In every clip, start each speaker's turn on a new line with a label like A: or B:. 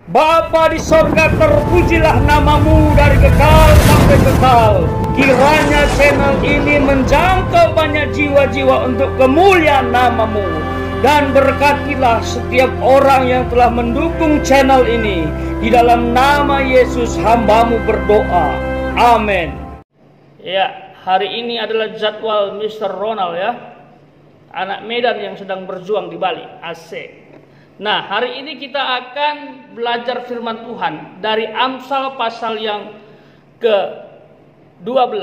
A: Bapa di sorga, terpujilah namamu dari kekal sampai kekal. Kiranya channel ini menjangkau banyak jiwa-jiwa untuk kemuliaan namamu. Dan berkatilah setiap orang yang telah mendukung channel ini. Di dalam nama Yesus hambamu berdoa. Amin. Ya, hari ini adalah jadwal Mr. Ronald ya. Anak Medan yang sedang berjuang di Bali. Asik. Nah, hari ini kita akan belajar firman Tuhan dari Amsal pasal yang ke-12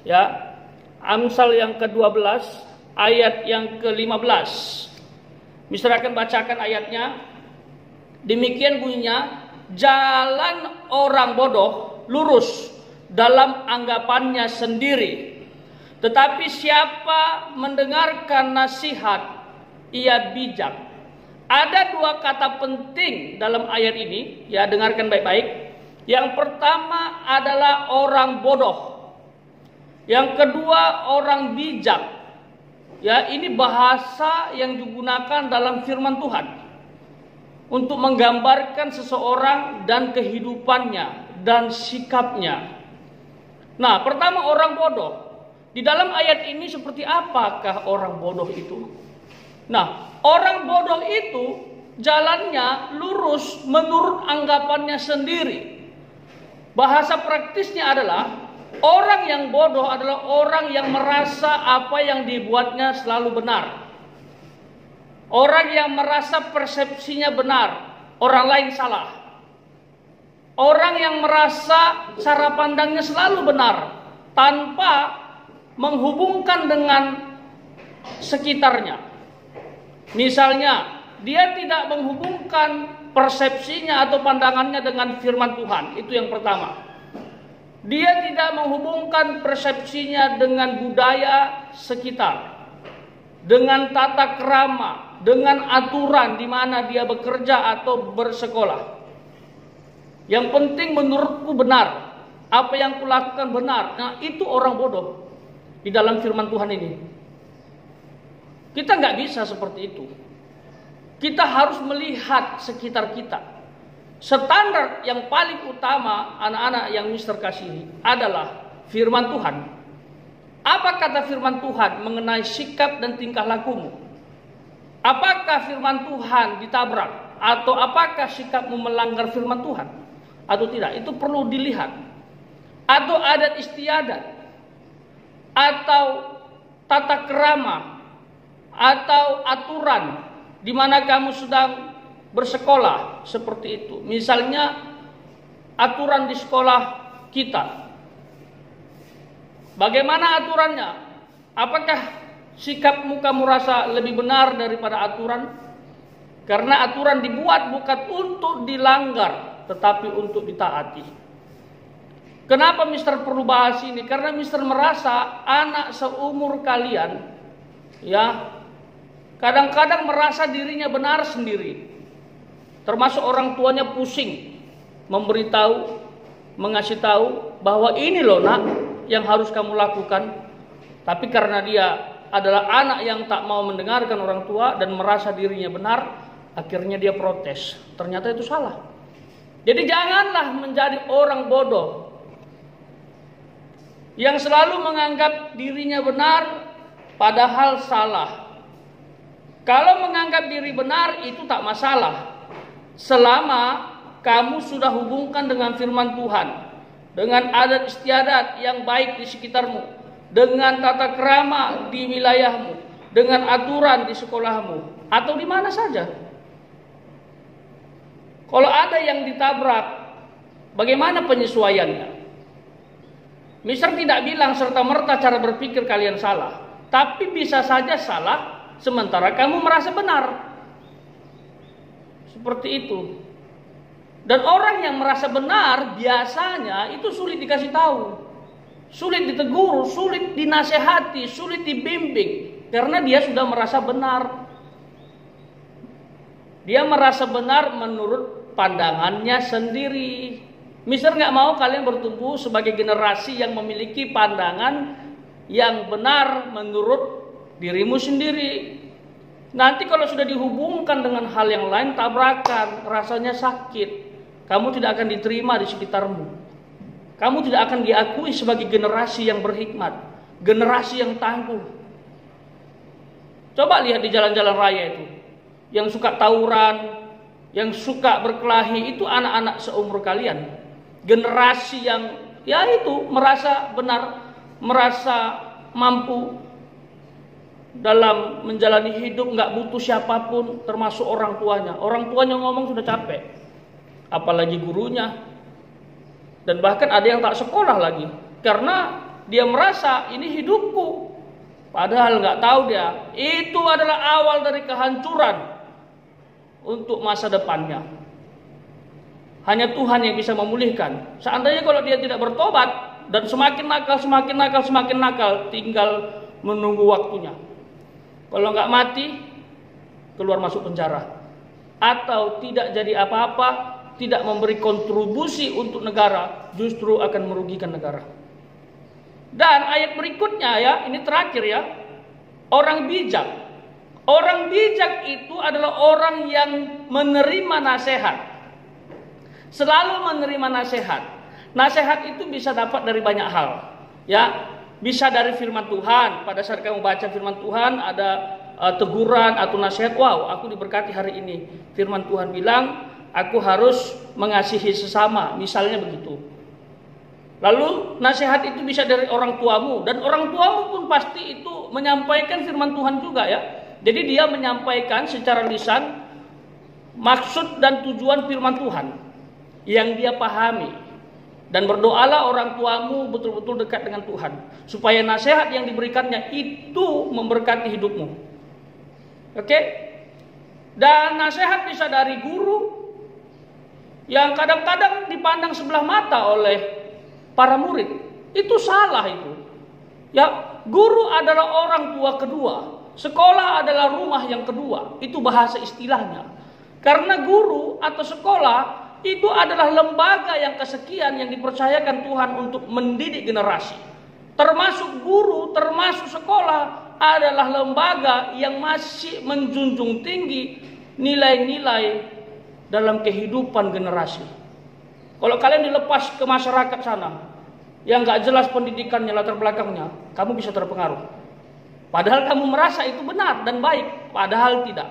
A: ya. Amsal yang ke-12 ayat yang ke-15. Mister akan bacakan ayatnya. Demikian bunyinya, jalan orang bodoh lurus dalam anggapannya sendiri, tetapi siapa mendengarkan nasihat ia bijak. Ada dua kata penting dalam ayat ini, ya, dengarkan baik-baik. Yang pertama adalah orang bodoh. Yang kedua orang bijak. Ya, ini bahasa yang digunakan dalam firman Tuhan untuk menggambarkan seseorang dan kehidupannya dan sikapnya. Nah, pertama orang bodoh. Di dalam ayat ini seperti apakah orang bodoh itu? Nah, orang bodoh itu jalannya lurus menurut anggapannya sendiri. Bahasa praktisnya adalah orang yang bodoh adalah orang yang merasa apa yang dibuatnya selalu benar. Orang yang merasa persepsinya benar, orang lain salah. Orang yang merasa cara pandangnya selalu benar tanpa menghubungkan dengan sekitarnya. Misalnya, dia tidak menghubungkan persepsinya atau pandangannya dengan firman Tuhan. Itu yang pertama. Dia tidak menghubungkan persepsinya dengan budaya sekitar, dengan tata krama, dengan aturan di mana dia bekerja atau bersekolah. Yang penting menurutku benar, apa yang kulakukan benar. Nah, itu orang bodoh di dalam firman Tuhan ini. Kita nggak bisa seperti itu. Kita harus melihat sekitar kita. Standar yang paling utama anak-anak yang Mister kasihi adalah firman Tuhan. Apa kata firman Tuhan mengenai sikap dan tingkah lakumu? Apakah firman Tuhan ditabrak? Atau apakah sikapmu melanggar firman Tuhan? Atau tidak? Itu perlu dilihat. Atau adat istiadat? Atau tata kerama? Atau aturan di mana kamu sedang bersekolah seperti itu. Misalnya aturan di sekolah kita. Bagaimana aturannya? Apakah sikapmu kamu rasa lebih benar daripada aturan? Karena aturan dibuat bukan untuk dilanggar, tetapi untuk ditaati. Kenapa Mister perlu bahas ini? Karena Mister merasa anak seumur kalian ya kadang-kadang merasa dirinya benar sendiri. Termasuk orang tuanya pusing memberitahu, mengasih tahu bahwa ini loh nak yang harus kamu lakukan. Tapi karena dia adalah anak yang tak mau mendengarkan orang tua dan merasa dirinya benar, akhirnya dia protes. Ternyata itu salah. Jadi janganlah menjadi orang bodoh yang selalu menganggap dirinya benar padahal salah. Kalau menganggap diri benar itu tak masalah, selama kamu sudah hubungkan dengan firman Tuhan, dengan adat istiadat yang baik di sekitarmu, dengan tata krama di wilayahmu, dengan aturan di sekolahmu, atau di mana saja. Kalau ada yang ditabrak, bagaimana penyesuaiannya? Mister tidak bilang serta-merta cara berpikir kalian salah, tapi bisa saja salah sementara kamu merasa benar. Seperti itu. Dan orang yang merasa benar biasanya itu sulit dikasih tahu, sulit ditegur, sulit dinasehati, sulit dibimbing, karena dia sudah merasa benar. Dia merasa benar menurut pandangannya sendiri. Mister nggak mau kalian bertumbuh sebagai generasi yang memiliki pandangan yang benar menurut dirimu sendiri. Nanti kalau sudah dihubungkan dengan hal yang lain, tabrakan, rasanya sakit. Kamu tidak akan diterima di sekitarmu. Kamu tidak akan diakui sebagai generasi yang berhikmat, generasi yang tangguh. Coba lihat di jalan-jalan raya itu, yang suka tawuran, yang suka berkelahi, itu anak-anak seumur kalian. Generasi yang ya itu merasa benar, merasa mampu dalam menjalani hidup, nggak butuh siapapun, termasuk orang tuanya. Orang tuanya ngomong sudah capek, apalagi gurunya. Dan bahkan ada yang tak sekolah lagi, karena dia merasa ini hidupku. Padahal nggak tahu dia, itu adalah awal dari kehancuran untuk masa depannya. Hanya Tuhan yang bisa memulihkan. Seandainya kalau dia tidak bertobat dan semakin nakal, tinggal menunggu waktunya. Kalau nggak mati, keluar masuk penjara. Atau tidak jadi apa-apa, tidak memberi kontribusi untuk negara, justru akan merugikan negara. Dan ayat berikutnya ya, ini terakhir ya. Orang bijak. Orang bijak itu adalah orang yang menerima nasihat. Selalu menerima nasihat. Nasihat itu bisa dapat dari banyak hal. Ya, bisa dari firman Tuhan. Pada saat kamu baca firman Tuhan, ada teguran atau nasihat. Wow, aku diberkati hari ini. Firman Tuhan bilang, aku harus mengasihi sesama. Misalnya begitu. Lalu nasihat itu bisa dari orang tuamu. Dan orang tuamu pun pasti itu menyampaikan firman Tuhan juga ya. Jadi dia menyampaikan secara lisan maksud dan tujuan firman Tuhan yang dia pahami. Dan berdoalah orang tuamu betul-betul dekat dengan Tuhan, supaya nasihat yang diberikannya itu memberkati hidupmu. Oke? Dan nasihat bisa dari guru yang kadang-kadang dipandang sebelah mata oleh para murid. Itu salah itu. Ya, guru adalah orang tua kedua. Sekolah adalah rumah yang kedua. Itu bahasa istilahnya. Karena guru atau sekolah itu adalah lembaga yang kesekian yang dipercayakan Tuhan untuk mendidik generasi. Termasuk guru, termasuk sekolah adalah lembaga yang masih menjunjung tinggi nilai-nilai dalam kehidupan generasi. Kalau kalian dilepas ke masyarakat sana yang gak jelas pendidikannya, latar belakangnya, kamu bisa terpengaruh. Padahal kamu merasa itu benar dan baik, padahal tidak.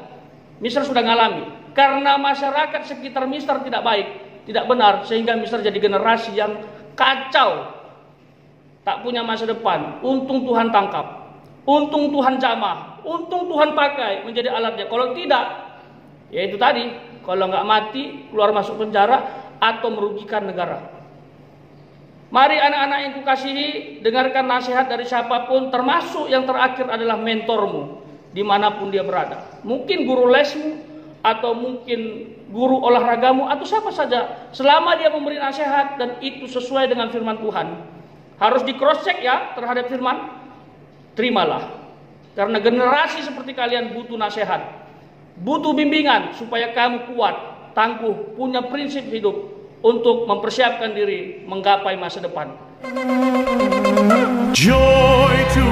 A: Mister sudah ngalami. Karena masyarakat sekitar Mister tidak baik, tidak benar, sehingga Mister jadi generasi yang kacau, tak punya masa depan. Untung Tuhan tangkap, untung Tuhan jamah, untung Tuhan pakai menjadi alatnya. Kalau tidak, ya itu tadi, kalau nggak mati, keluar masuk penjara atau merugikan negara. Mari anak-anak yang kukasihi, dengarkan nasihat dari siapapun, termasuk yang terakhir adalah mentormu, dimanapun dia berada. Mungkin guru lesmu, atau mungkin guru olahragamu, atau siapa saja, selama dia memberi nasihat dan itu sesuai dengan firman Tuhan, harus di cross check ya terhadap firman, terimalah. Karena generasi seperti kalian butuh nasihat, butuh bimbingan supaya kamu kuat, tangguh, punya prinsip hidup untuk mempersiapkan diri menggapai masa depan.
B: Joy to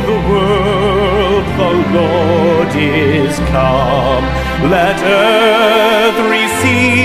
B: the world, the Lord is come. Let earth receive